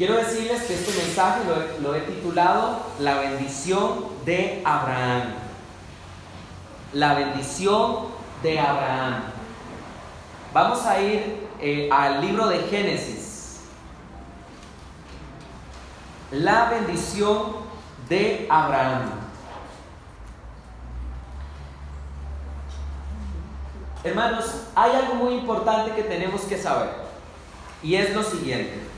Quiero decirles que este mensaje lo he titulado La bendición de Abraham. La bendición de Abraham. Vamos a ir al libro de Génesis. La bendición de Abraham. Hermanos, hay algo muy importante que tenemos que saber, y es lo siguiente.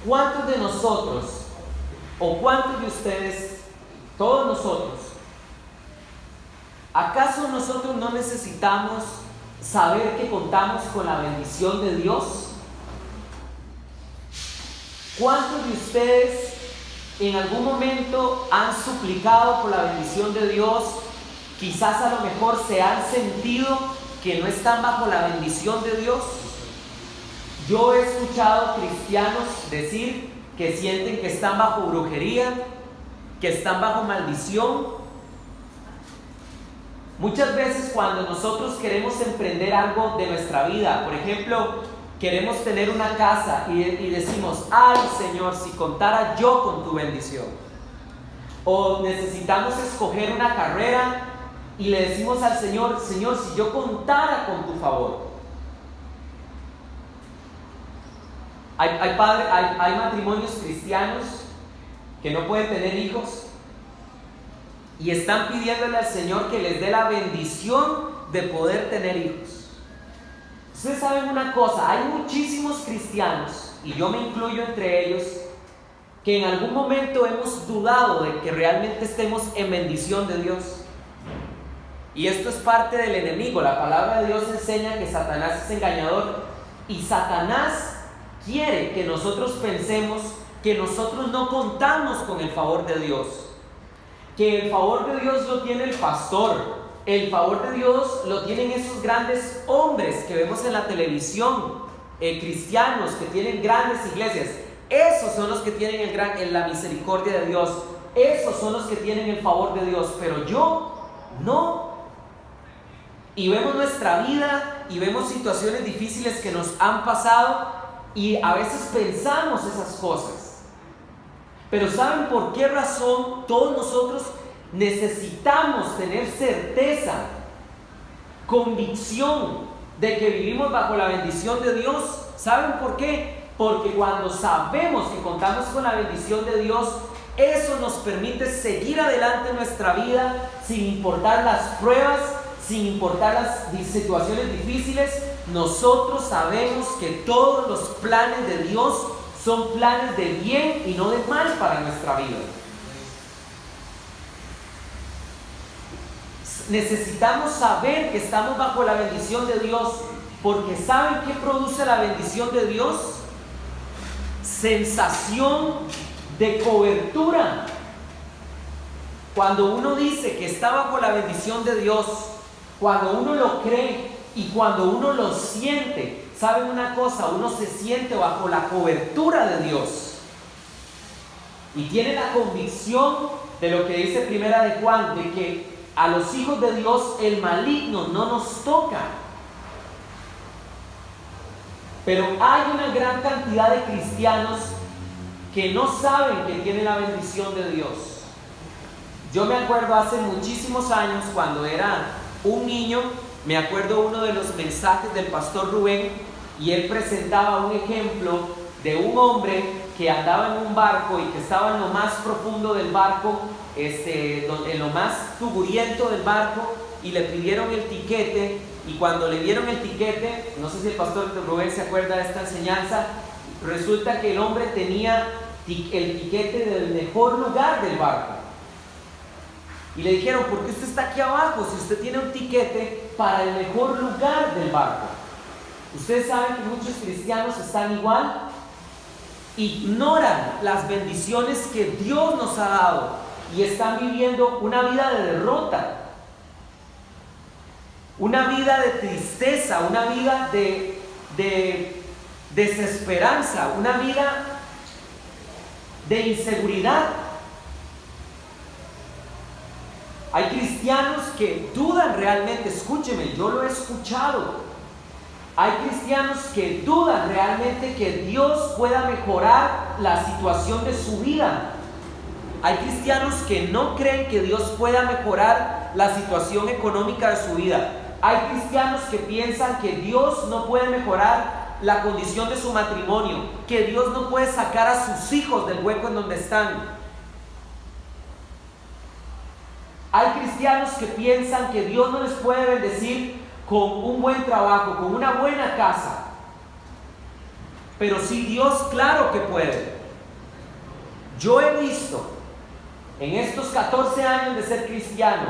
¿Cuántos de nosotros, o cuántos de ustedes, todos nosotros, acaso nosotros no necesitamos saber que contamos con la bendición de Dios? ¿Cuántos de ustedes en algún momento han suplicado por la bendición de Dios? Quizás a lo mejor se han sentido que no están bajo la bendición de Dios. Yo he escuchado cristianos decir que sienten que están bajo brujería, que están bajo maldición. Muchas veces cuando nosotros queremos emprender algo de nuestra vida, por ejemplo, queremos tener una casa y decimos: ay Señor, si contara yo con tu bendición. O necesitamos escoger una carrera y le decimos al Señor: Señor, si yo contara con tu favor. Hay matrimonios cristianos que no pueden tener hijos y están pidiéndole al Señor que les dé la bendición de poder tener hijos. Ustedes saben una cosa, hay muchísimos cristianos, y yo me incluyo entre ellos, que en algún momento hemos dudado de que realmente estemos en bendición de Dios. Y esto es parte del enemigo. La palabra de Dios enseña que Satanás es engañador, y Satanás quiere que nosotros pensemos que nosotros no contamos con el favor de Dios, que el favor de Dios lo tiene el pastor, el favor de Dios lo tienen esos grandes hombres que vemos en la televisión, cristianos que tienen grandes iglesias. Esos son los que tienen la misericordia de Dios, esos son los que tienen el favor de Dios, pero yo no. Y vemos nuestra vida y vemos situaciones difíciles que nos han pasado, y a veces pensamos esas cosas. Pero ¿saben por qué razón todos nosotros necesitamos tener certeza, convicción de que vivimos bajo la bendición de Dios? ¿Saben por qué? Porque cuando sabemos que contamos con la bendición de Dios, eso nos permite seguir adelante en nuestra vida sin importar las pruebas, sin importar las situaciones difíciles. Nosotros sabemos que todos los planes de Dios son planes de bien y no de mal para nuestra vida. Necesitamos saber que estamos bajo la bendición de Dios, porque ¿saben qué produce la bendición de Dios? Sensación de cobertura. Cuando uno dice que está bajo la bendición de Dios, cuando uno lo cree y cuando uno lo siente, ¿saben una cosa? Uno se siente bajo la cobertura de Dios y tiene la convicción de lo que dice Primera de Juan, de que a los hijos de Dios el maligno no nos toca. Pero hay una gran cantidad de cristianos que no saben que tienen la bendición de Dios. Yo me acuerdo hace muchísimos años, cuando era un niño, me acuerdo uno de los mensajes del pastor Rubén, y él presentaba un ejemplo de un hombre que andaba en un barco y que estaba en lo más profundo del barco, en lo más tuguriento del barco, y le pidieron el tiquete, y cuando le dieron el tiquete, no sé si el pastor Rubén se acuerda de esta enseñanza, resulta que el hombre tenía el tiquete del mejor lugar del barco. Y le dijeron: ¿por qué usted está aquí abajo si usted tiene un tiquete para el mejor lugar del barco? Ustedes saben que muchos cristianos están igual, ignoran las bendiciones que Dios nos ha dado y están viviendo una vida de derrota, una vida de tristeza, una vida de desesperanza, una vida de inseguridad. Hay cristianos que dudan realmente. Escúcheme, yo lo he escuchado. Hay cristianos que dudan realmente que Dios pueda mejorar la situación de su vida. Hay cristianos que no creen que Dios pueda mejorar la situación económica de su vida. Hay cristianos que piensan que Dios no puede mejorar la condición de su matrimonio, que Dios no puede sacar a sus hijos del hueco en donde están. Hay cristianos que piensan que Dios no les puede bendecir con un buen trabajo, con una buena casa. Pero sí, Dios, claro que puede. Yo he visto en estos 14 años de ser cristiano,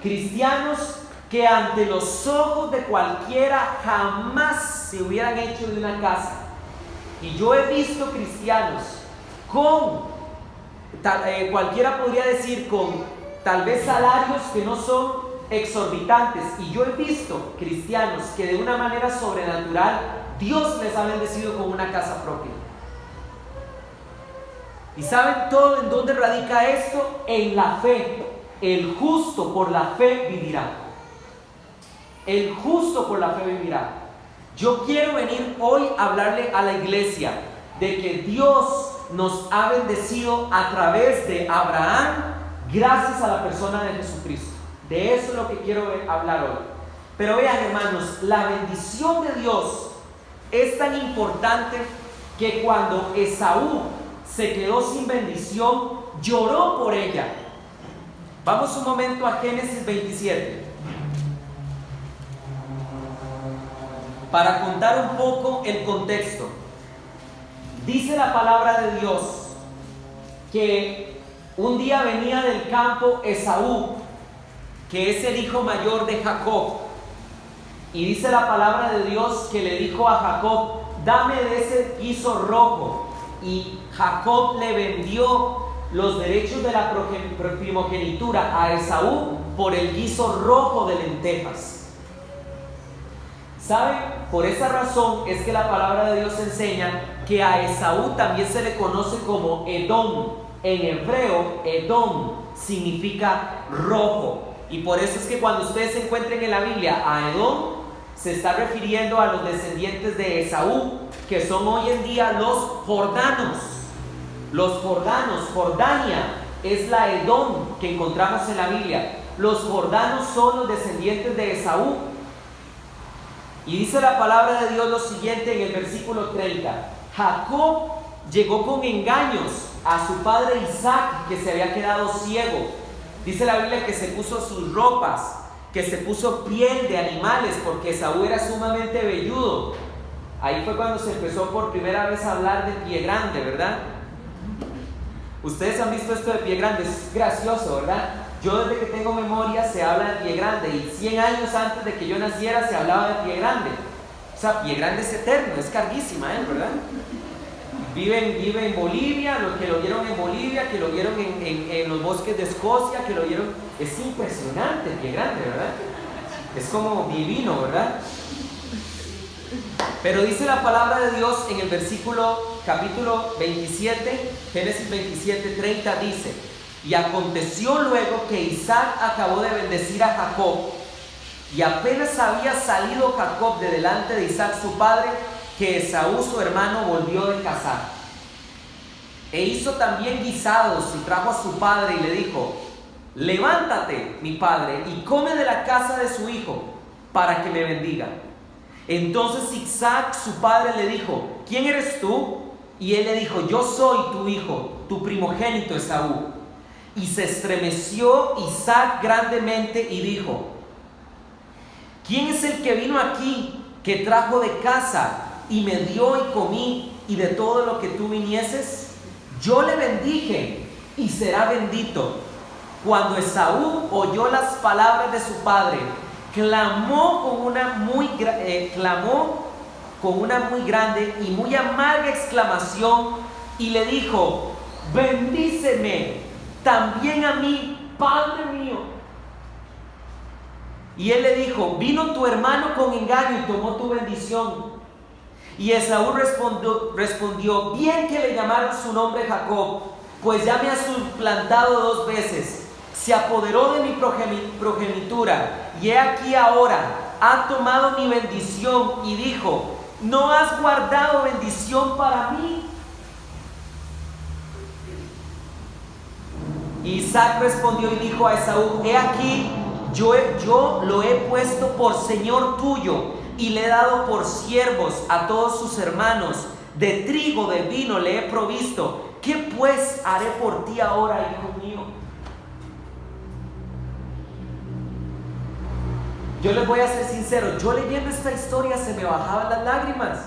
cristianos que ante los ojos de cualquiera jamás se hubieran hecho de una casa. Y yo he visto cristianos con, cualquiera podría decir, con tal vez salarios que no son exorbitantes, y yo he visto cristianos que de una manera sobrenatural Dios les ha bendecido con una casa propia. ¿Y saben todo en dónde radica esto? En la fe. El justo por la fe vivirá. El justo por la fe vivirá. Yo quiero venir hoy a hablarle a la iglesia de que Dios nos ha bendecido a través de Abraham, gracias a la persona de Jesucristo. De eso es lo que quiero hablar hoy. Pero vean, hermanos, la bendición de Dios es tan importante que cuando Esaú se quedó sin bendición, lloró por ella. Vamos un momento a Génesis 27 para contar un poco el contexto. Dice la palabra de Dios que un día venía del campo Esaú, que es el hijo mayor de Jacob, y dice la palabra de Dios que le dijo a Jacob: dame de ese guiso rojo. Y Jacob le vendió los derechos de la primogenitura a Esaú por el guiso rojo de lentejas. ¿Saben? Por esa razón es que la palabra de Dios enseña que a Esaú también se le conoce como Edom. En hebreo, Edom significa rojo. Y por eso es que cuando ustedes se encuentren en la Biblia a Edom, se está refiriendo a los descendientes de Esaú, que son hoy en día los jordanos. Los jordanos, Jordania es la Edom que encontramos en la Biblia. Los jordanos son los descendientes de Esaú. Y dice la palabra de Dios lo siguiente en el versículo 30. Jacob llegó con engaños a su padre Isaac, que se había quedado ciego. Dice la Biblia que se puso sus ropas, que se puso piel de animales, porque Esaú era sumamente velludo. Ahí fue cuando se empezó por primera vez a hablar de pie grande, ¿verdad? Ustedes han visto esto de pie grande, es gracioso, ¿verdad? Yo desde que tengo memoria se habla de pie grande, y 100 años antes de que yo naciera se hablaba de pie grande. O sea, pie grande es eterno, es carguísima, ¿verdad? Vive en Bolivia, los que lo vieron en Bolivia, que lo vieron en los bosques de Escocia, que lo vieron. Es impresionante pie grande, ¿verdad? Es como divino, ¿verdad? Pero dice la palabra de Dios en el capítulo 27, Génesis 27, 30, dice: y aconteció luego que Isaac acabó de bendecir a Jacob, y apenas había salido Jacob de delante de Isaac su padre, que Esaú su hermano volvió de cazar. E hizo también guisados y trajo a su padre y le dijo: levántate, mi padre, y come de la casa de su hijo, para que me bendiga. Entonces Isaac su padre le dijo: ¿quién eres tú? Y él le dijo: yo soy tu hijo, tu primogénito Esaú. Y se estremeció Isaac grandemente y dijo: ¿quién es el que vino aquí, que trajo de casa y me dio y comí, y de todo lo que tú vinieses? Yo le bendije y será bendito. Cuando Esaú oyó las palabras de su padre, clamó con una muy grande y muy amarga exclamación, y le dijo: bendíceme también a mí, Padre mío. Y él le dijo: vino tu hermano con engaño y tomó tu bendición. Y Esaú respondió: bien que le llamaron su nombre Jacob, pues ya me ha suplantado 2 veces. se apoderó de mi progenitura, y he aquí ahora ha tomado mi bendición y dijo: ¿no has guardado bendición para mí? Isaac respondió y dijo a Esaú: he aquí, yo lo he puesto por señor tuyo, y le he dado por siervos a todos sus hermanos. De trigo, de vino le he provisto. ¿Qué pues haré por ti ahora, hijo mío? Yo les voy a ser sincero, yo leyendo esta historia se me bajaban las lágrimas.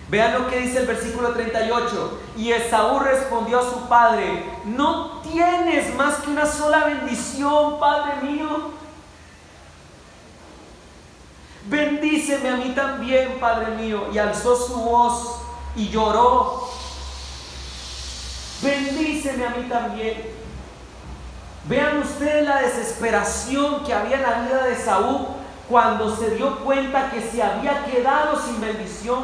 Vean lo que dice el versículo 38. Y Esaú respondió a su padre: ¿no tienes más que una sola bendición, padre mío? Bendíceme a mí también, padre mío. Y alzó su voz y lloró: bendíceme a mí también. Vean ustedes la desesperación que había en la vida de Esaú cuando se dio cuenta que se había quedado sin bendición.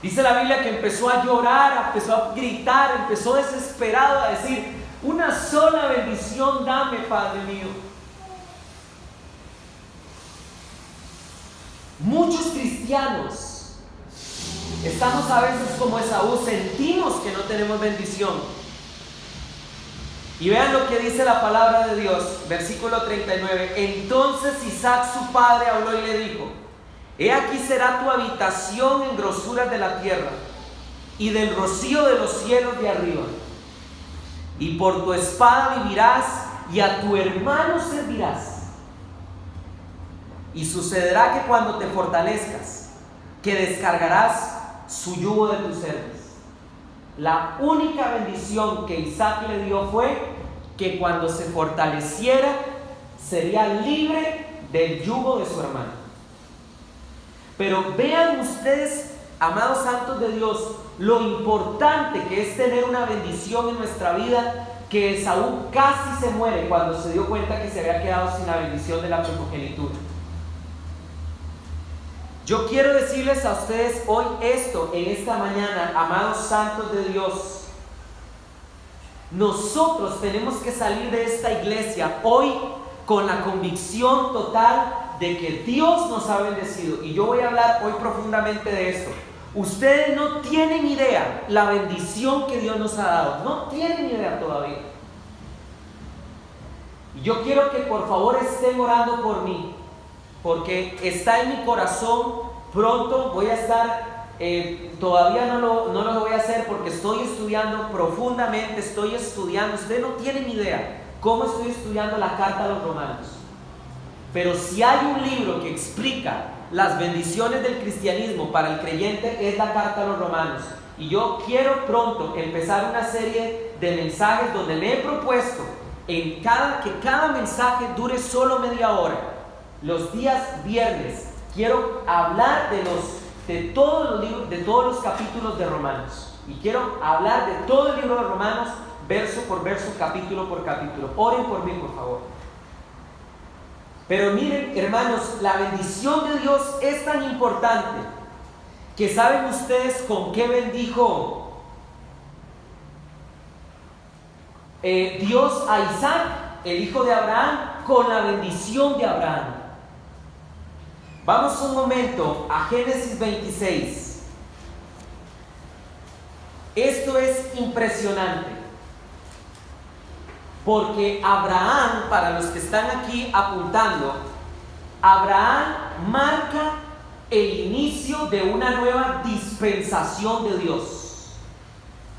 Dice la Biblia que empezó a llorar, empezó a gritar, empezó desesperado a decir: una sola bendición dame, padre mío. Muchos cristianos estamos a veces como Esaú, sentimos que no tenemos bendición. Y vean lo que dice la palabra de Dios, versículo 39. Entonces Isaac su padre habló y le dijo: he aquí será tu habitación en grosuras de la tierra, y del rocío de los cielos de arriba. Y por tu espada vivirás, y a tu hermano servirás. Y sucederá que cuando te fortalezcas, que descargarás su yugo de tus cerviz. La única bendición que Isaac le dio fue que cuando se fortaleciera, sería libre del yugo de su hermano. Pero vean ustedes, amados santos de Dios, lo importante que es tener una bendición en nuestra vida, que Esaú casi se muere cuando se dio cuenta que se había quedado sin la bendición de la primogenitura. Yo quiero decirles a ustedes hoy esto, en esta mañana, amados santos de Dios. Nosotros tenemos que salir de esta iglesia hoy con la convicción total de que Dios nos ha bendecido. Y yo voy a hablar hoy profundamente de esto. Ustedes no tienen idea la bendición que Dios nos ha dado. No tienen idea todavía. Y yo quiero que por favor estén orando por mí, porque está en mi corazón. Pronto voy a estar, todavía no lo voy a hacer porque estoy estudiando profundamente, ustedes no tienen idea cómo estoy estudiando la carta a los romanos. Pero si hay un libro que explica las bendiciones del cristianismo para el creyente, es la carta a los romanos. Y yo quiero pronto empezar una serie de mensajes donde me he propuesto que cada mensaje dure solo media hora. Los días viernes quiero hablar de todos los capítulos de Romanos. Y quiero hablar de todo el libro de Romanos, verso por verso, capítulo por capítulo. Oren por mí, por favor. Pero miren, hermanos, la bendición de Dios es tan importante que ¿saben ustedes con qué bendijo Dios a Isaac, el hijo de Abraham? Con la bendición de Abraham. Vamos un momento a Génesis 26. Esto es impresionante, porque Abraham, para los que están aquí apuntando, Abraham marca el inicio de una nueva dispensación de Dios.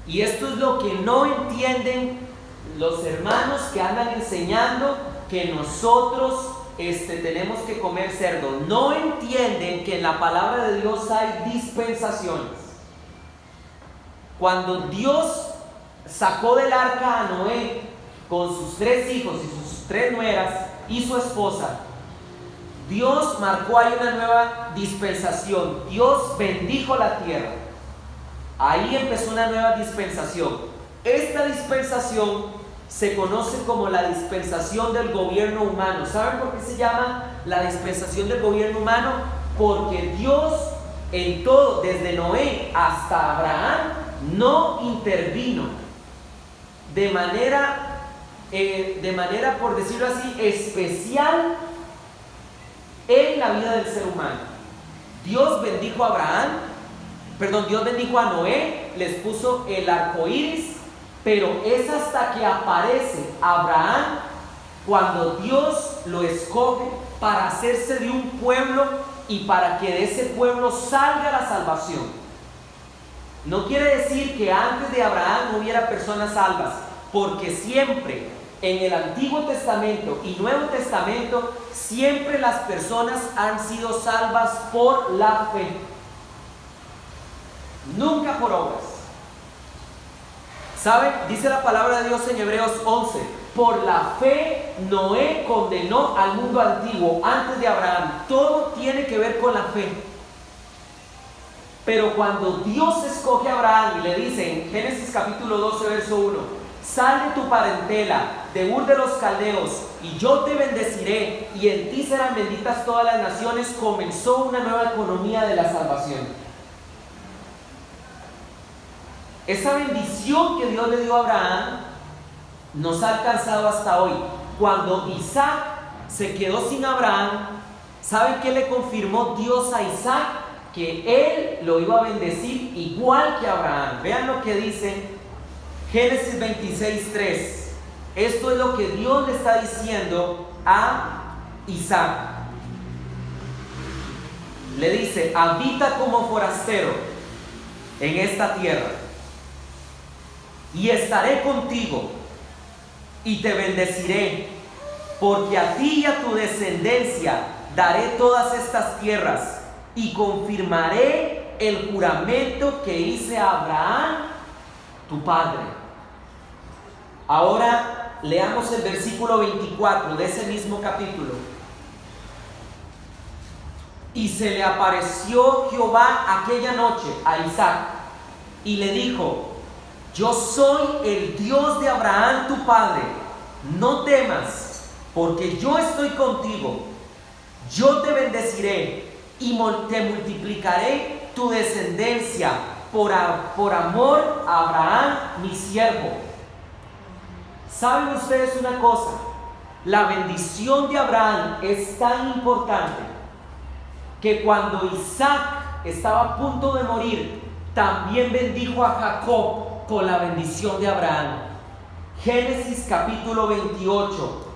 Y esto es lo que no entienden los hermanos que andan enseñando que nosotros tenemos que comer cerdo. No entienden que en la palabra de Dios hay dispensaciones. Cuando Dios sacó del arca a Noé con sus 3 hijos y sus 3 nueras y su esposa, Dios marcó ahí una nueva dispensación. Dios bendijo la tierra. Ahí empezó una nueva dispensación. Esta dispensación se conoce como la dispensación del gobierno humano. ¿Saben por qué se llama la dispensación del gobierno humano? Porque Dios en todo, desde Noé hasta Abraham, no intervino de manera de manera, por decirlo así, especial en la vida del ser humano. Dios bendijo a Dios bendijo a Noé, les puso el arco iris, pero es hasta que aparece Abraham cuando Dios lo escoge para hacerse de un pueblo y para que de ese pueblo salga la salvación. No quiere decir que antes de Abraham no hubiera personas salvas, porque siempre en el Antiguo Testamento y Nuevo Testamento, siempre las personas han sido salvas por la fe, nunca por obras. ¿Saben? Dice la palabra de Dios en Hebreos 11: por la fe Noé condenó al mundo antiguo antes de Abraham. Todo tiene que ver con la fe. Pero cuando Dios escoge a Abraham y le dice en Génesis capítulo 12 verso 1: sal de tu parentela, de Ur de los Caldeos, y yo te bendeciré, y en ti serán benditas todas las naciones, comenzó una nueva economía de la salvación. Esa bendición que Dios le dio a Abraham nos ha alcanzado hasta hoy. Cuando Isaac se quedó sin Abraham, ¿saben qué le confirmó Dios a Isaac? Que él lo iba a bendecir igual que Abraham. Vean lo que dice Génesis 26:3. Esto es lo que Dios le está diciendo a Isaac. Le dice: habita como forastero en esta tierra, y estaré contigo, y te bendeciré, porque a ti y a tu descendencia daré todas estas tierras, y confirmaré el juramento que hice a Abraham, tu padre. Ahora leamos el versículo 24 de ese mismo capítulo. Y se le apareció Jehová aquella noche a Isaac, y le dijo: yo soy el Dios de Abraham tu padre, no temas, porque yo estoy contigo, yo te bendeciré y te multiplicaré tu descendencia por amor a Abraham mi siervo. ¿Saben ustedes una cosa? La bendición de Abraham es tan importante que cuando Isaac estaba a punto de morir, también bendijo a Jacob con la bendición de Abraham. Génesis capítulo 28,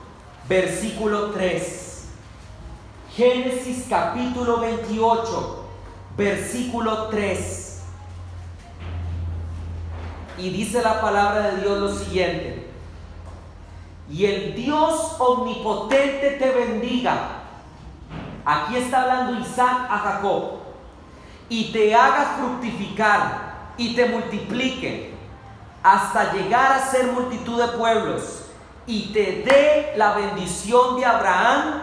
versículo 3. Génesis capítulo 28, versículo 3. Y dice la palabra de Dios lo siguiente: y el Dios omnipotente te bendiga. Aquí está hablando Isaac a Jacob: y te haga fructificar y te multiplique hasta llegar a ser multitud de pueblos, y te dé la bendición de Abraham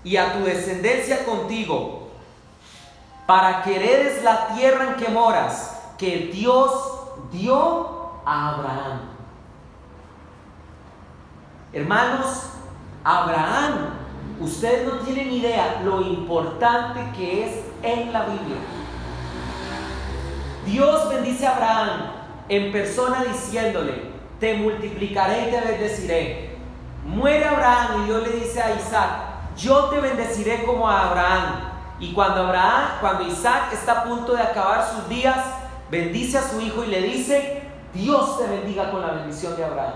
y a tu descendencia contigo, para que heredes la tierra en que moras, que Dios dio a Abraham. Hermanos, Abraham, ustedes no tienen idea lo importante que es en la Biblia. Dios bendice a Abraham en persona diciéndole: te multiplicaré y te bendeciré. Muere Abraham y Dios le dice a Isaac: yo te bendeciré como a Abraham. Y cuando Isaac está a punto de acabar sus días, bendice a su hijo y le dice: Dios te bendiga con la bendición de Abraham.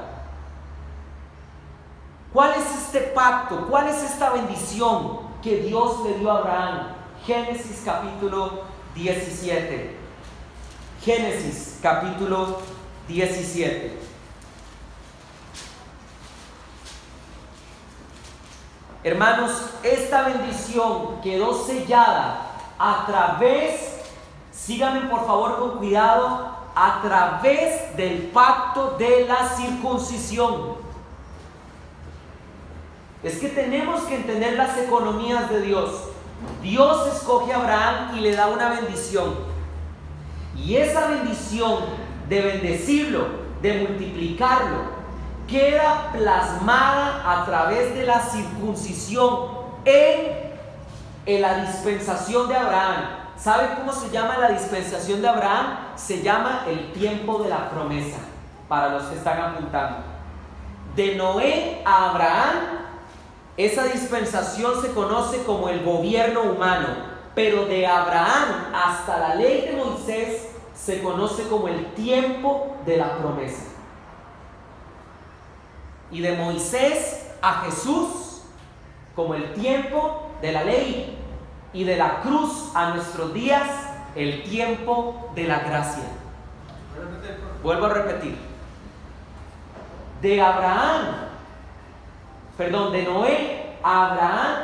¿Cuál es este pacto? ¿Cuál es esta bendición que Dios le dio a Abraham? Génesis capítulo 17. Génesis capítulo 17. Hermanos, esta bendición quedó sellada a través, síganme por favor con cuidado, a través del pacto de la circuncisión. Es que tenemos que entender las economías de Dios. Dios escoge a Abraham y le da una bendición. Y esa bendición de bendecirlo, de multiplicarlo, queda plasmada a través de la circuncisión en la dispensación de Abraham. ¿Saben cómo se llama la dispensación de Abraham? Se llama el tiempo de la promesa, para los que están apuntando. De Noé a Abraham, esa dispensación se conoce como el gobierno humano, pero de Abraham hasta la ley de Moisés se conoce como el tiempo de la promesa. Y de Moisés a Jesús como el tiempo de la ley, y de la cruz a nuestros días el tiempo de la gracia. Vuelvo a repetir. De Noé a Abraham,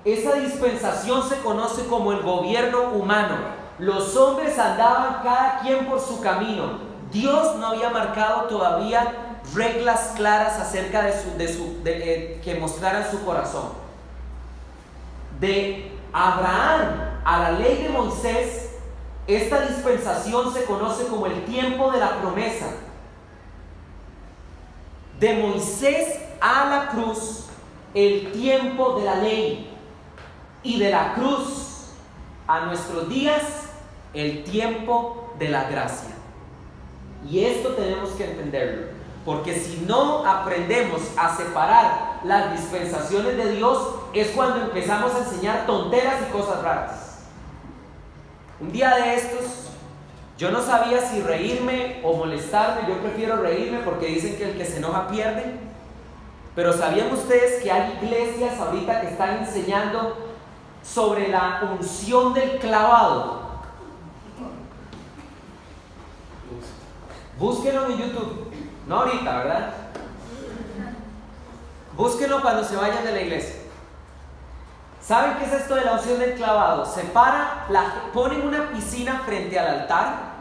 esa dispensación se conoce como el gobierno humano. Los hombres andaban cada quien por su camino. Dios no había marcado todavía reglas claras acerca que mostraran su corazón. De Abraham a la ley de Moisés, esta dispensación se conoce como el tiempo de la promesa. De Moisés a la cruz, el tiempo de la ley. Y de la cruz a nuestros días, el tiempo de la gracia. Y esto tenemos que entenderlo, porque si no aprendemos a separar las dispensaciones de Dios, es cuando empezamos a enseñar tonteras y cosas raras. Un día de estos, yo no sabía si reírme o molestarme. Yo prefiero reírme porque dicen que el que se enoja pierde. Pero ¿sabían ustedes que hay iglesias ahorita que están enseñando sobre la unción del clavado? Búsquenlo en YouTube. No ahorita, ¿verdad? Búsquenlo cuando se vayan de la iglesia. ¿Saben qué es esto de la unción del clavado? Ponen una piscina frente al altar.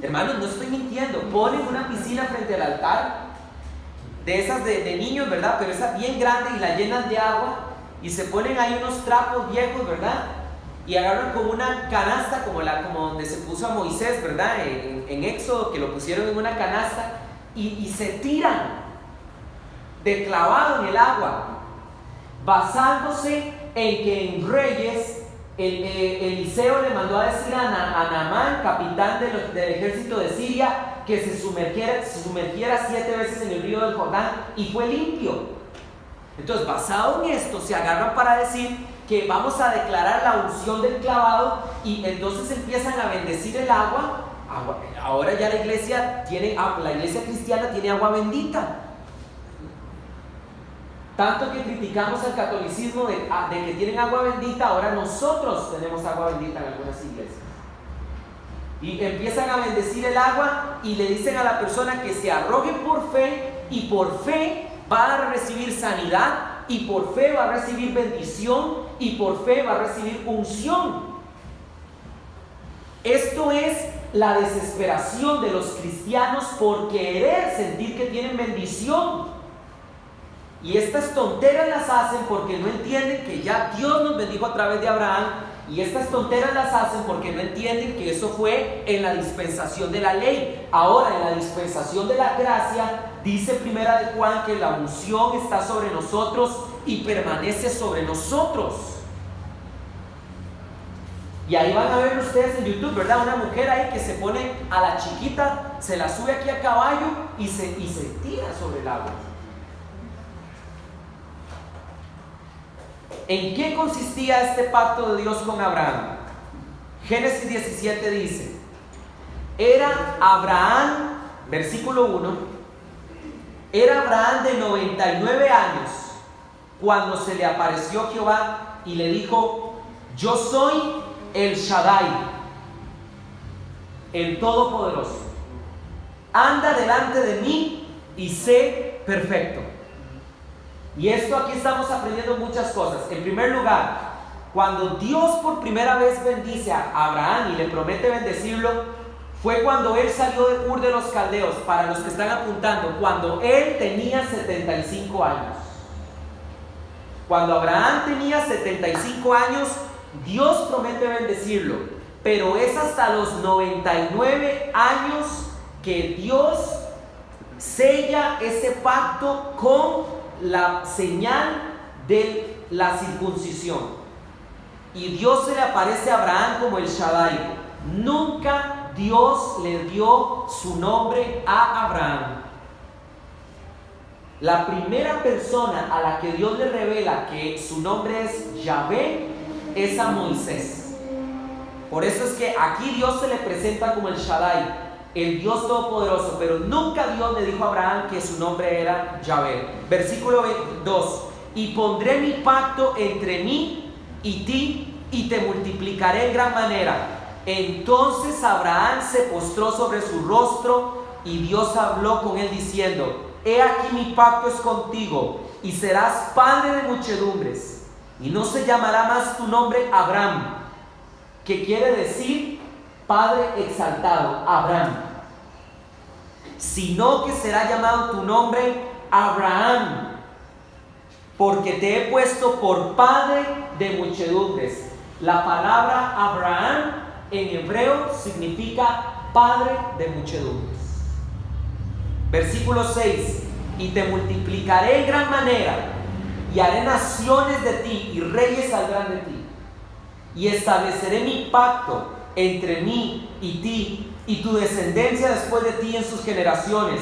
Hermanos, no estoy mintiendo. Ponen una piscina frente al altar, de esas de niños, ¿verdad? Pero esa bien grande, y la llenan de agua, y se ponen ahí unos trapos viejos, ¿verdad? Y agarran como una canasta, como donde se puso a Moisés, ¿verdad? En Éxodo, que lo pusieron en una canasta, y se tiran de clavado en el agua, basándose en que en Reyes Eliseo le mandó a decir a Naamán, capitán del ejército de Siria, que se sumergiera 7 veces en el río del Jordán y fue limpio. Entonces, basado en esto, se agarran para decir que vamos a declarar la unción del clavado, y entonces empiezan a bendecir el agua. Ahora ya la iglesia cristiana tiene agua bendita. Tanto que criticamos al catolicismo de que tienen agua bendita, ahora nosotros tenemos agua bendita en algunas iglesias. Y empiezan a bendecir el agua y le dicen a la persona que se arroje por fe, y por fe va a recibir sanidad, y por fe va a recibir bendición, y por fe va a recibir unción. Esto es la desesperación de los cristianos por querer sentir que tienen bendición. Y estas tonteras las hacen porque no entienden que ya Dios nos bendijo a través de Abraham. Y estas tonteras las hacen porque no entienden que eso fue en la dispensación de la ley. Ahora, en la dispensación de la gracia, dice Primera de Juan que la unción está sobre nosotros y permanece sobre nosotros. Y ahí van a ver ustedes en YouTube, ¿verdad? Una mujer ahí que se pone a la chiquita, se la sube aquí a caballo y se tira sobre el agua. ¿En qué consistía este pacto de Dios con Abraham? Génesis 17 dice: era Abraham, versículo 1, era Abraham de 99 años cuando se le apareció Jehová y le dijo: yo soy el Shaddai, el Todopoderoso. Anda delante de mí y sé perfecto. Y esto aquí estamos aprendiendo muchas cosas. En primer lugar, cuando Dios por primera vez bendice a Abraham y le promete bendecirlo, fue cuando él salió de Ur de los Caldeos. Para los que están apuntando, cuando él tenía 75 años. Cuando Abraham tenía 75 años, Dios promete bendecirlo, pero es hasta los 99 años que Dios sella ese pacto con la señal de la circuncisión. Y Dios se le aparece a Abraham como el Shaddai. Nunca Dios le dio su nombre a Abraham. La primera persona a la que Dios le revela que su nombre es Yahvé es a Moisés. Por eso es que aquí Dios se le presenta como el Shaddai, el Dios Todopoderoso, pero nunca Dios le dijo a Abraham que su nombre era Yahvé. Versículo 2: y pondré mi pacto entre mí y ti, y te multiplicaré en gran manera. Entonces Abraham se postró sobre su rostro, y Dios habló con él diciendo: he aquí mi pacto es contigo, y serás padre de muchedumbres, y no se llamará más tu nombre Abraham, que quiere decir Padre exaltado, Abraham, sino que será llamado tu nombre Abraham, porque te he puesto por padre de muchedumbres. La palabra Abraham en hebreo significa padre de muchedumbres. Versículo 6: y te multiplicaré en gran manera, y haré naciones de ti, y reyes saldrán de ti. Y estableceré mi pacto entre mí y ti, y tu descendencia después de ti en sus generaciones,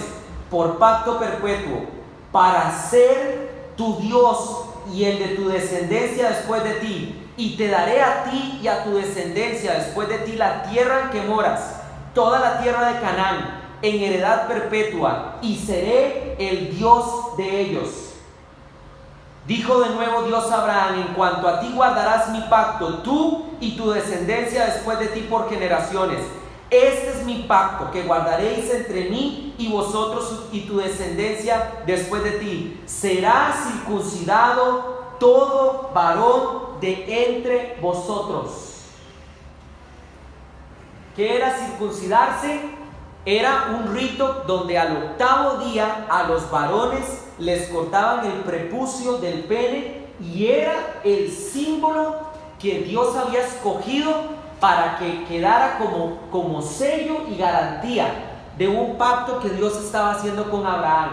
por pacto perpetuo, para ser tu Dios y el de tu descendencia después de ti. Y te daré a ti y a tu descendencia después de ti la tierra en que moras, toda la tierra de Canaán, en heredad perpetua, y seré el Dios de ellos. Dijo de nuevo Dios a Abraham: en cuanto a ti guardarás mi pacto, tú y tu descendencia después de ti por generaciones. Este es mi pacto que guardaréis entre mí y vosotros y tu descendencia después de ti. Será circuncidado todo varón de entre vosotros. ¿Qué era circuncidarse? Era un rito donde al octavo día a los varones les cortaban el prepucio del pene, y era el símbolo que Dios había escogido para que quedara como sello y garantía de un pacto que Dios estaba haciendo con Abraham.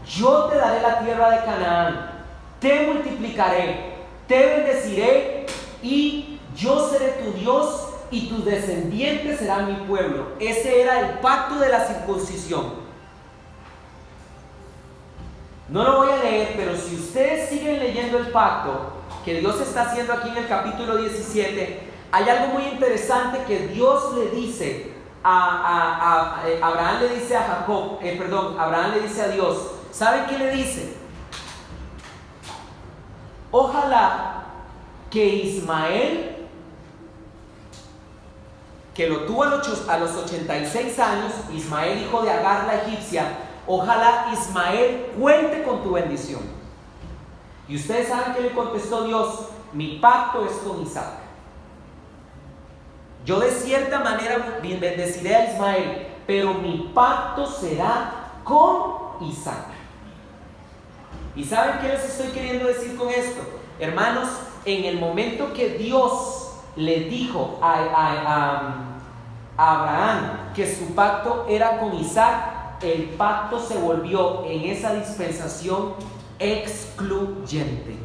Yo te daré la tierra de Canaán, te multiplicaré, te bendeciré, y yo seré tu Dios, y tus descendientes serán mi pueblo. Ese era el pacto de la circuncisión. No lo voy a leer, pero si ustedes siguen leyendo el pacto que Dios está haciendo aquí en el capítulo 17, hay algo muy interesante que Dios le dice Abraham le dice a Jacob, Abraham le dice a Dios. ¿Saben qué le dice? Ojalá que Ismael, que lo tuvo a los 86 años, Ismael hijo de Agar la egipcia, ojalá Ismael cuente con tu bendición. Y ustedes saben que le contestó Dios: mi pacto es con Isaac. Yo de cierta manera bendeciré a Ismael, pero mi pacto será con Isaac. ¿Y saben qué les estoy queriendo decir con esto? Hermanos, en el momento que Dios le dijo a Abraham que su pacto era con Isaac, el pacto se volvió en esa dispensación excluyente.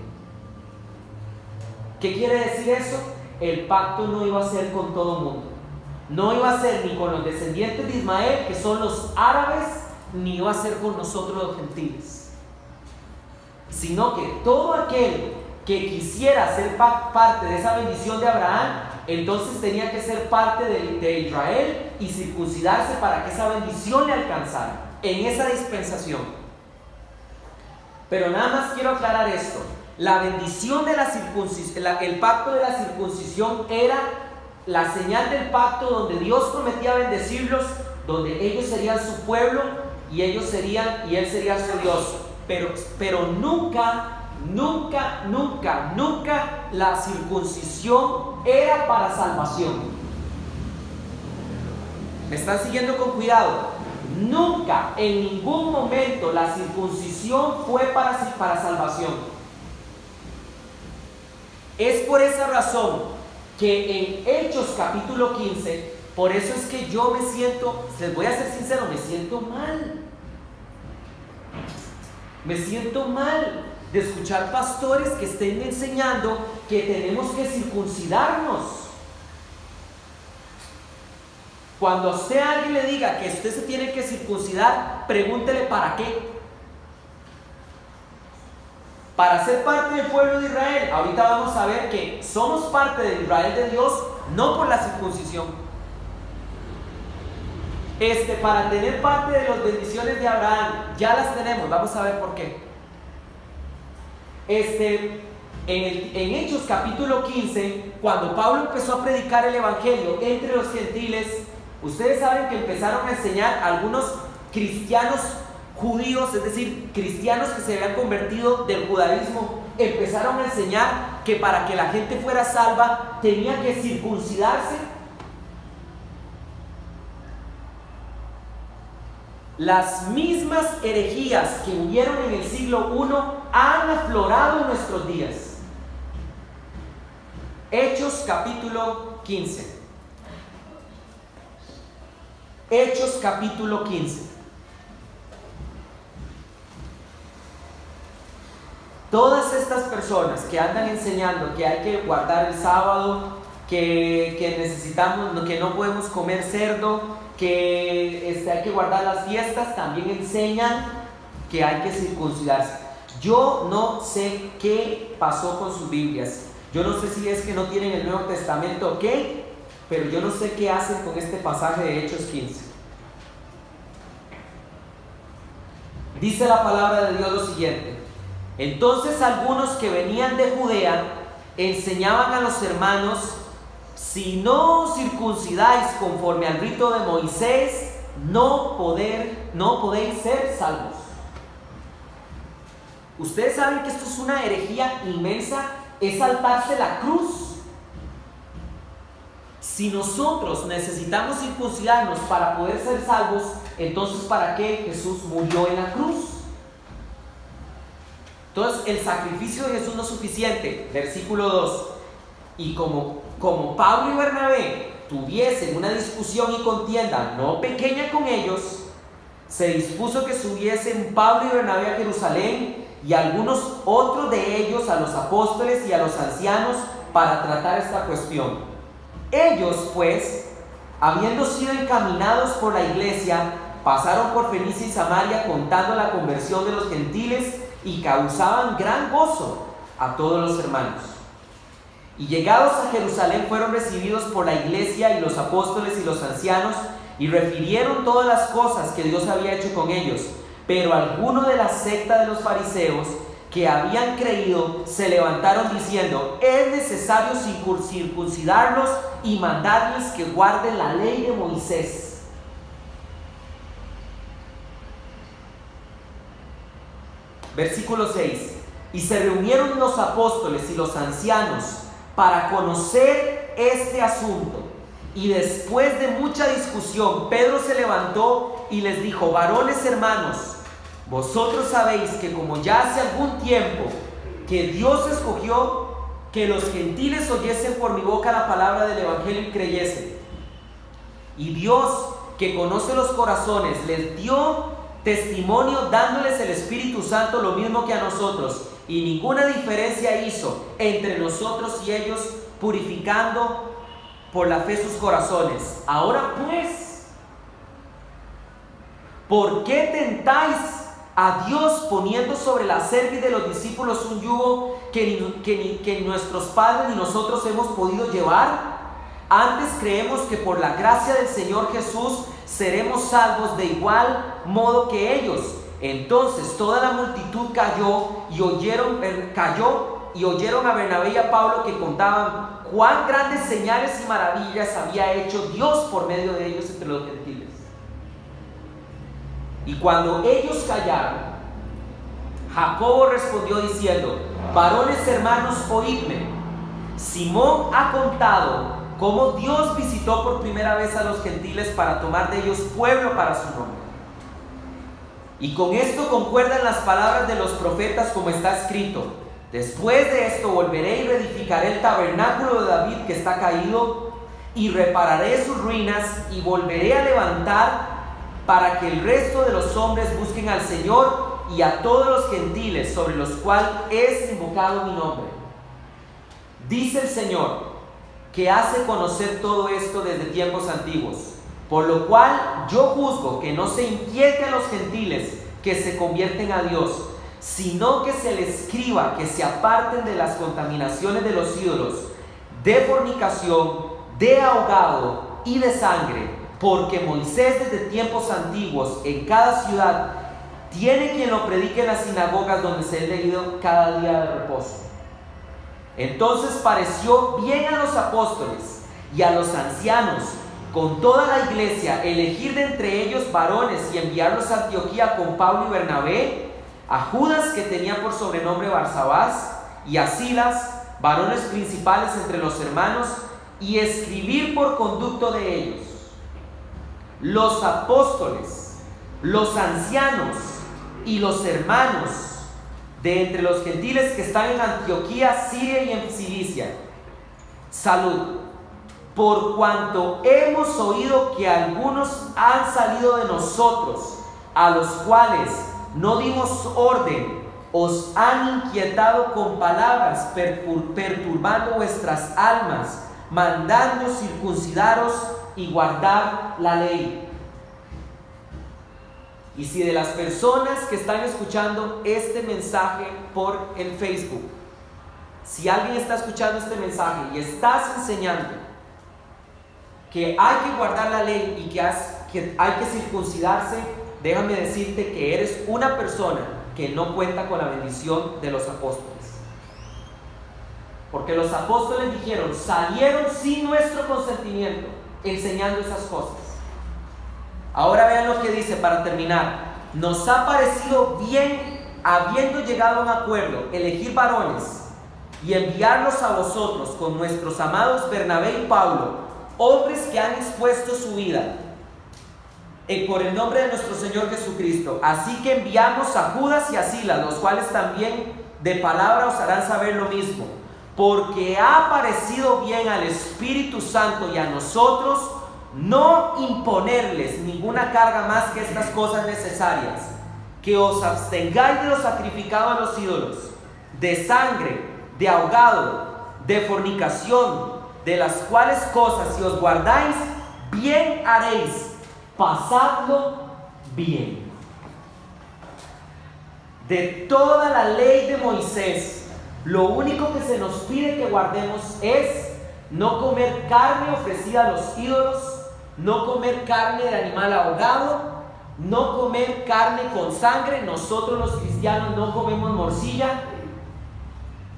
¿Qué quiere decir eso? El pacto no iba a ser con todo el mundo. No iba a ser ni con los descendientes de Ismael, que son los árabes, ni iba a ser con nosotros los gentiles. Sino que todo aquel que quisiera ser parte de esa bendición de Abraham, entonces tenía que ser parte de Israel y circuncidarse para que esa bendición le alcanzara en esa dispensación. Pero nada más quiero aclarar esto: la bendición de la circuncisión, el pacto de la circuncisión era la señal del pacto donde Dios prometía bendecirlos, donde ellos serían su pueblo y él sería su Dios. Pero nunca la circuncisión era para salvación. ¿Me están siguiendo con cuidado? Nunca, en ningún momento, la circuncisión fue para salvación. Es por esa razón que en Hechos capítulo 15, por eso es que yo me siento, les voy a ser sincero, me siento mal. Me siento mal de escuchar pastores que estén enseñando que tenemos que circuncidarnos. Cuando a usted alguien le diga que usted se tiene que circuncidar, pregúntele para qué. Para ser parte del pueblo de Israel, ahorita vamos a ver que somos parte del Israel de Dios, no por la circuncisión. Para tener parte de las bendiciones de Abraham, ya las tenemos, vamos a ver por qué. En Hechos capítulo 15, cuando Pablo empezó a predicar el evangelio entre los gentiles, ustedes saben que empezaron a enseñar a algunos cristianos judíos, es decir, cristianos que se habían convertido del judaísmo, empezaron a enseñar que para que la gente fuera salva tenía que circuncidarse. Las mismas herejías que hubieron en el siglo I han aflorado en nuestros días. Hechos capítulo 15. Hechos capítulo 15. Todas estas personas que andan enseñando que hay que guardar el sábado, que necesitamos, que no podemos comer cerdo, que hay que guardar las fiestas, también enseñan que hay que circuncidarse. Yo no sé qué pasó con sus Biblias. Yo no sé si es que no tienen el Nuevo Testamento o qué, pero yo no sé qué hacen con este pasaje de Hechos 15. Dice la palabra de Dios lo siguiente: entonces algunos que venían de Judea enseñaban a los hermanos: si no circuncidáis conforme al rito de Moisés, no podéis ser salvos. Ustedes saben que esto es una herejía inmensa, es saltarse la cruz. Si nosotros necesitamos circuncidarnos para poder ser salvos, entonces ¿para qué Jesús murió en la cruz? Entonces el sacrificio de Jesús no es suficiente. Versículo 2. Y como Pablo y Bernabé tuviesen una discusión y contienda no pequeña con ellos, se dispuso que subiesen Pablo y Bernabé a Jerusalén, y algunos otros de ellos a los apóstoles y a los ancianos, para tratar esta cuestión. Ellos pues, habiendo sido encaminados por la iglesia, pasaron por Fenicia y Samaria contando la conversión de los gentiles, y causaban gran gozo a todos los hermanos. Y llegados a Jerusalén fueron recibidos por la iglesia y los apóstoles y los ancianos, y refirieron todas las cosas que Dios había hecho con ellos. Pero algunos de la secta de los fariseos que habían creído se levantaron diciendo: es necesario circuncidarlos y mandarles que guarden la ley de Moisés. Versículo 6. Y se reunieron los apóstoles y los ancianos para conocer este asunto. Y después de mucha discusión, Pedro se levantó y les dijo: varones hermanos, vosotros sabéis que como ya hace algún tiempo que Dios escogió que los gentiles oyesen por mi boca la palabra del evangelio y creyesen. Y Dios, que conoce los corazones, les dio testimonio dándoles el Espíritu Santo lo mismo que a nosotros, y ninguna diferencia hizo entre nosotros y ellos, purificando por la fe sus corazones. Ahora pues, ¿por qué tentáis a Dios poniendo sobre la cerviz de los discípulos un yugo que nuestros padres ni nosotros hemos podido llevar? Antes creemos que por la gracia del Señor Jesús seremos salvos de igual modo que ellos. Entonces toda la multitud cayó y oyeron a Bernabé y a Pablo, que contaban cuán grandes señales y maravillas había hecho Dios por medio de ellos entre los gentiles. Y cuando ellos callaron, Jacobo respondió diciendo: varones hermanos, oídme. Simón ha contado cómo Dios visitó por primera vez a los gentiles para tomar de ellos pueblo para su nombre. Y con esto concuerdan las palabras de los profetas, como está escrito: después de esto volveré y reedificaré el tabernáculo de David que está caído, y repararé sus ruinas, y volveré a levantar, para que el resto de los hombres busquen al Señor y a todos los gentiles sobre los cuales es invocado mi nombre. Dice el Señor, que hace conocer todo esto desde tiempos antiguos, por lo cual yo juzgo que no se inquiete a los gentiles que se convierten a Dios, sino que se les escriba que se aparten de las contaminaciones de los ídolos, de fornicación, de ahogado y de sangre, porque Moisés desde tiempos antiguos en cada ciudad tiene quien lo predique en las sinagogas donde se es leído cada día de reposo. Entonces pareció bien a los apóstoles y a los ancianos con toda la iglesia elegir de entre ellos varones y enviarlos a Antioquía con Pablo y Bernabé, a Judas, que tenía por sobrenombre Barsabás, y a Silas, varones principales entre los hermanos, y escribir por conducto de ellos: los apóstoles, los ancianos y los hermanos de entre los gentiles que están en Antioquía, Siria y en Cilicia, salud. Por cuanto hemos oído que algunos han salido de nosotros, a los cuales no dimos orden, os han inquietado con palabras, perturbando vuestras almas, mandando circuncidaros y guardar la ley. Y si de las personas que están escuchando este mensaje por el Facebook, si alguien está escuchando este mensaje y estás enseñando que hay que guardar la ley y que hay que circuncidarse, déjame decirte que eres una persona que no cuenta con la bendición de los apóstoles. Porque los apóstoles dijeron, salieron sin nuestro consentimiento, enseñando esas cosas. Ahora vean lo que dice para terminar. Nos ha parecido bien, habiendo llegado a un acuerdo, elegir varones y enviarlos a vosotros con nuestros amados Bernabé y Pablo, hombres que han expuesto su vida por el nombre de nuestro Señor Jesucristo. Así que enviamos a Judas y a Silas, los cuales también de palabra os harán saber lo mismo, porque ha parecido bien al Espíritu Santo y a nosotros no imponerles ninguna carga más que estas cosas necesarias: que os abstengáis de lo sacrificado a los ídolos, de sangre, de ahogado, de fornicación, de las cuales cosas si os guardáis, bien haréis, pasadlo bien. De toda la ley de Moisés, lo único que se nos pide que guardemos es no comer carne ofrecida a los ídolos, no comer carne de animal ahogado, no comer carne con sangre. Nosotros los cristianos no comemos morcilla,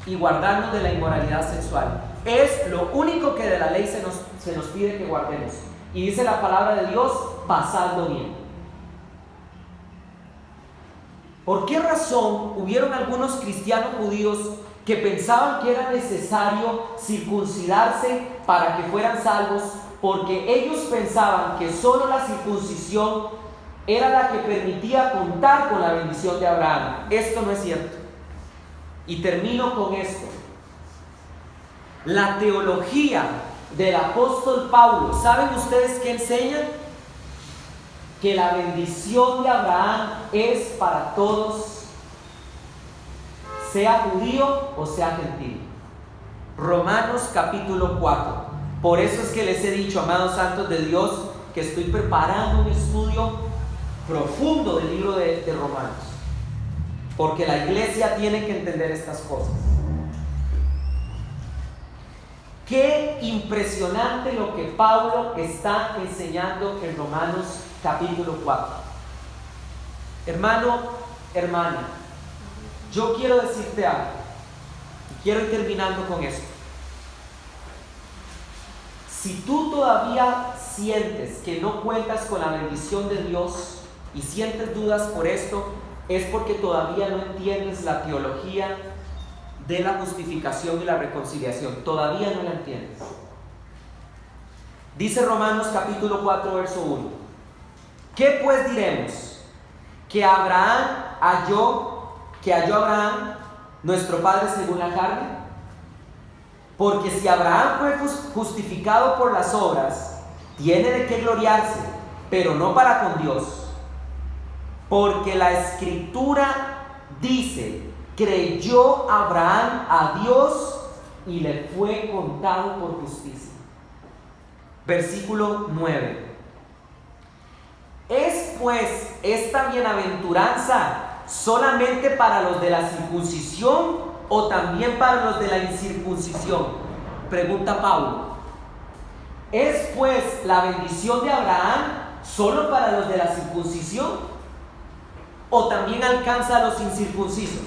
y guardarnos de la inmoralidad sexual. Es lo único que de la ley se nos pide que guardemos. Y dice la palabra de Dios, pasadlo bien. ¿Por qué razón hubieron algunos cristianos judíos que pensaban que era necesario circuncidarse para que fueran salvos? Porque ellos pensaban que solo la circuncisión era la que permitía contar con la bendición de Abraham. Esto no es cierto. Y termino con esto. La teología del apóstol Pablo, ¿saben ustedes qué enseña? Que la bendición de Abraham es para todos, sea judío o sea gentil. Romanos capítulo 4. Por eso es que les he dicho, amados santos de Dios, que estoy preparando un estudio profundo del libro de Romanos, porque la iglesia tiene que entender estas cosas. Qué impresionante lo que Pablo está enseñando en Romanos capítulo 4. Hermano, hermana, yo quiero decirte algo y quiero ir terminando con esto. Si tú todavía sientes que no cuentas con la bendición de Dios y sientes dudas por esto, es porque todavía no entiendes la teología de la justificación y la reconciliación. Todavía no la entiendes. Dice Romanos capítulo 4, verso 1. ¿Qué pues diremos? ¿Que halló Abraham, nuestro padre según la carne? Porque si Abraham fue justificado por las obras, tiene de qué gloriarse, pero no para con Dios. Porque la Escritura dice: creyó Abraham a Dios y le fue contado por justicia. Versículo 9. ¿Es pues esta bienaventuranza solamente para los de la circuncisión o también para los de la incircuncisión? Pregunta Pablo. ¿Es pues la bendición de Abraham solo para los de la circuncisión o también alcanza a los incircuncisos?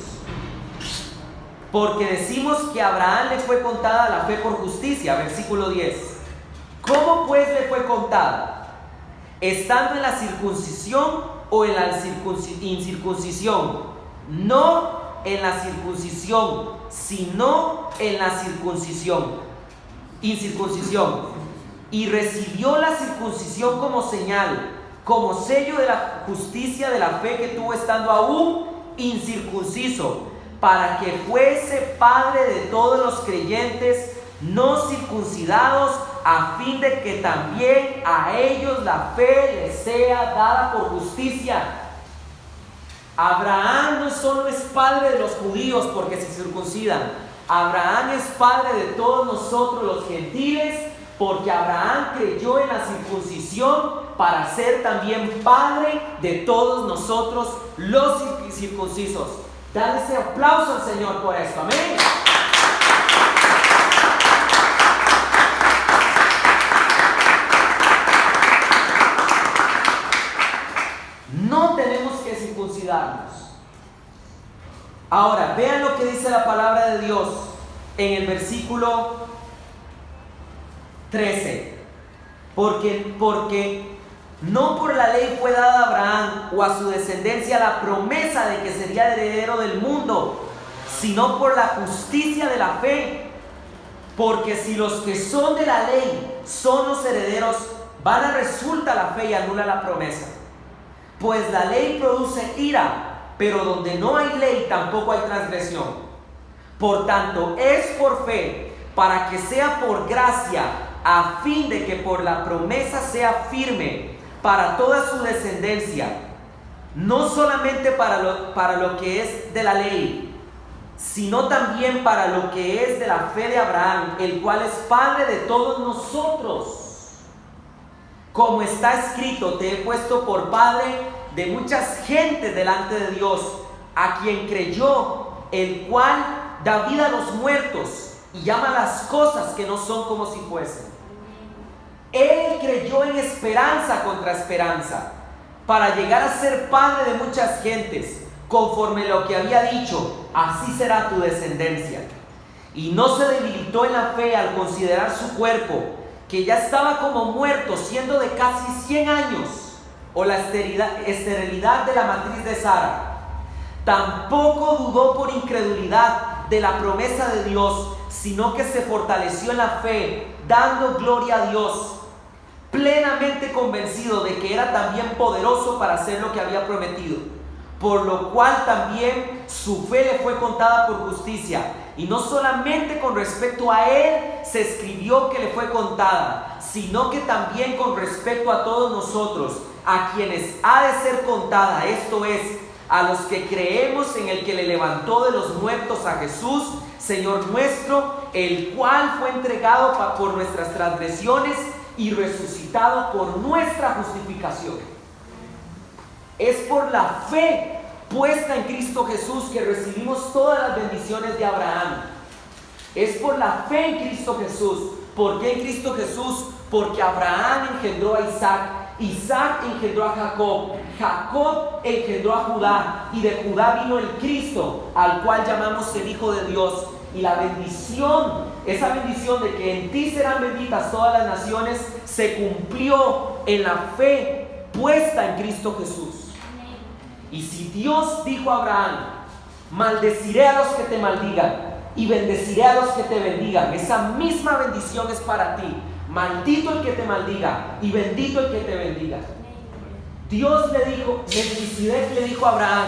Porque decimos que a Abraham le fue contada la fe por justicia, versículo 10. ¿Cómo pues le fue contada? ¿Estando en la circuncisión o en la incircuncisión? No en la circuncisión, sino en la incircuncisión. Y recibió la circuncisión como señal, como sello de la justicia de la fe que tuvo estando aún incircunciso, para que fuese padre de todos los creyentes no circuncidados, a fin de que también a ellos la fe les sea dada por justicia. Abraham no solo es padre de los judíos porque se circuncidan, Abraham es padre de todos nosotros los gentiles, porque Abraham creyó en la circuncisión para ser también padre de todos nosotros los circuncisos. Dale ese aplauso al Señor por esto, amén. No tenemos que circuncidarnos. Ahora, vean lo que dice la palabra de Dios en el versículo 13. Porque no por la ley fue dada a Abraham o a su descendencia la promesa de que sería heredero del mundo, sino por la justicia de la fe. Porque si los que son de la ley son los herederos, vana resulta la fe y anula la promesa. Pues la ley produce ira, pero donde no hay ley tampoco hay transgresión. Por tanto, es por fe, para que sea por gracia, a fin de que por la promesa sea firme para toda su descendencia, no solamente para lo que es de la ley, sino también para lo que es de la fe de Abraham, el cual es padre de todos nosotros. Como está escrito, te he puesto por padre de muchas gentes delante de Dios, a quien creyó, el cual da vida a los muertos y llama las cosas que no son como si fuesen. Él creyó en esperanza contra esperanza, para llegar a ser padre de muchas gentes, conforme lo que había dicho, así será tu descendencia. Y no se debilitó en la fe al considerar su cuerpo, que ya estaba como muerto, siendo de casi 100 años, o la esterilidad de la matriz de Sara. Tampoco dudó por incredulidad de la promesa de Dios, sino que se fortaleció en la fe, dando gloria a Dios, plenamente convencido de que era también poderoso para hacer lo que había prometido, por lo cual también su fe le fue contada por justicia. Y no solamente con respecto a él se escribió que le fue contada, sino que también con respecto a todos nosotros, a quienes ha de ser contada, esto es, a los que creemos en el que le levantó de los muertos a Jesús, Señor nuestro, el cual fue entregado por nuestras transgresiones y resucitado por nuestra justificación. Es por la fe puesta en Cristo Jesús que recibimos todas las bendiciones de Abraham. Es por la fe en Cristo Jesús. ¿Por qué en Cristo Jesús? Porque Abraham engendró a Isaac, Isaac engendró a Jacob, Jacob engendró a Judá, y de Judá vino el Cristo, al cual llamamos el Hijo de Dios. Y la bendición, esa bendición de que en ti serán benditas todas las naciones, se cumplió en la fe puesta en Cristo Jesús. Y si Dios dijo a Abraham, maldeciré a los que te maldigan y bendeciré a los que te bendigan, esa misma bendición es para ti. Maldito el que te maldiga y bendito el que te bendiga. Dios le dijo, Melquisedec le dijo a Abraham,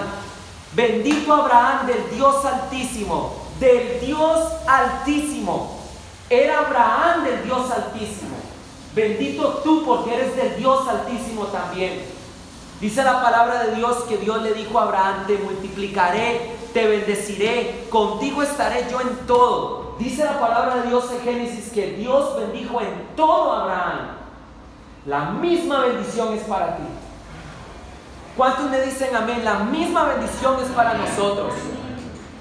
bendito Abraham del Dios Altísimo, del Dios Altísimo. Era Abraham del Dios Altísimo. Bendito tú porque eres del Dios Altísimo también. Dice la palabra de Dios que Dios le dijo a Abraham, te multiplicaré, te bendeciré, contigo estaré yo en todo. Dice la palabra de Dios en Génesis que Dios bendijo en todo a Abraham. La misma bendición es para ti. ¿Cuántos me dicen amén? La misma bendición es para nosotros.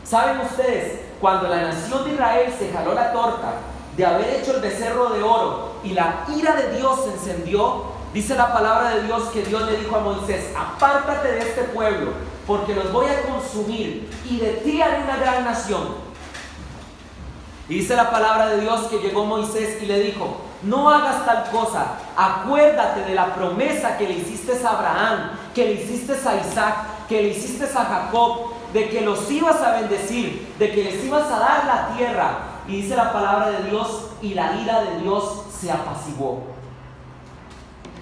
¿Saben ustedes? Cuando la nación de Israel se jaló la torta de haber hecho el becerro de oro y la ira de Dios se encendió, dice la palabra de Dios que Dios le dijo a Moisés: apártate de este pueblo, porque los voy a consumir y de ti haré una gran nación. Y dice la palabra de Dios que llegó Moisés y le dijo: no hagas tal cosa, acuérdate de la promesa que le hiciste a Abraham, que le hiciste a Isaac, que le hiciste a Jacob, de que los ibas a bendecir, de que les ibas a dar la tierra. Y dice la palabra de Dios, y la ira de Dios se apaciguó.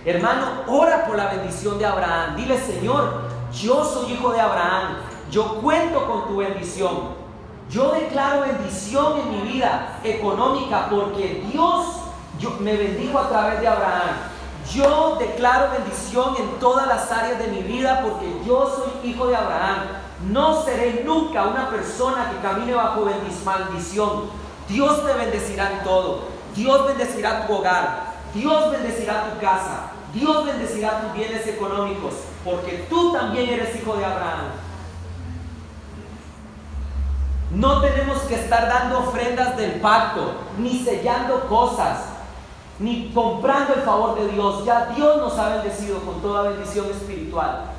Hermano, ora por la bendición de Abraham. Dile: Señor, yo soy hijo de Abraham, yo cuento con tu bendición. Yo declaro bendición en mi vida económica porque Dios me bendijo a través de Abraham. Yo declaro bendición en todas las áreas de mi vida porque yo soy hijo de Abraham. No seré nunca una persona que camine bajo maldición. Dios te bendecirá en todo. Dios bendecirá tu hogar. Dios bendecirá tu casa. Dios bendecirá tus bienes económicos porque tú también eres hijo de Abraham. No tenemos que estar dando ofrendas del pacto, ni sellando cosas, ni comprando el favor de Dios. Ya Dios nos ha bendecido con toda bendición espiritual.